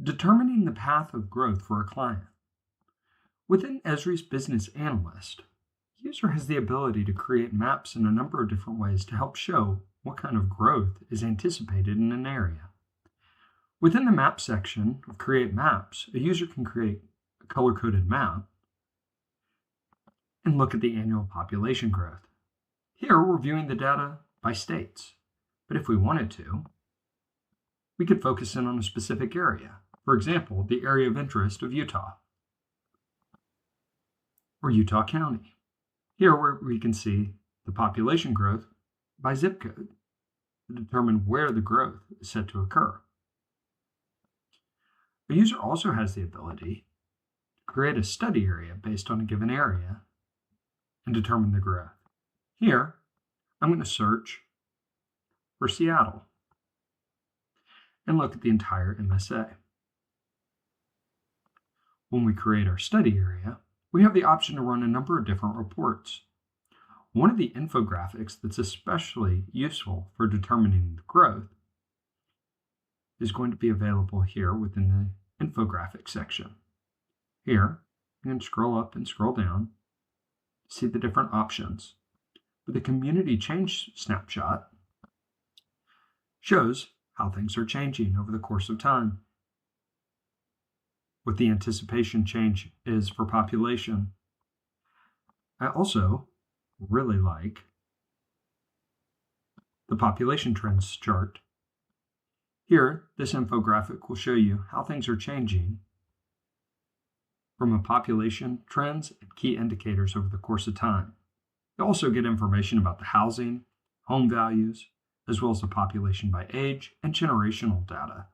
Determining the path of growth for a client. Within Esri's Business Analyst, the user has the ability to create maps in a number of different ways to help show what kind of growth is anticipated in an area. Within the Map section of Create Maps, a user can create a color-coded map and look at the annual population growth. Here, we're viewing the data by states, but if we wanted to, we could focus in on a specific area. For example, the area of interest of Utah, or Utah County. Here we can see the population growth by zip code to determine where the growth is set to occur. A user also has the ability to create a study area based on a given area and determine the growth. Here, I'm going to search for Seattle and look at the entire MSA. When we create our study area, we have the option to run a number of different reports. One of the infographics that's especially useful for determining the growth is going to be available here within the infographics section. Here, you can scroll up and scroll down to see the different options. But the community change snapshot shows how things are changing over the course of time, what the anticipation change is for population. I also really like the population trends chart. Here, this infographic will show you how things are changing from a population trends and key indicators over the course of time. You also get information about the housing, home values, as well as the population by age and generational data.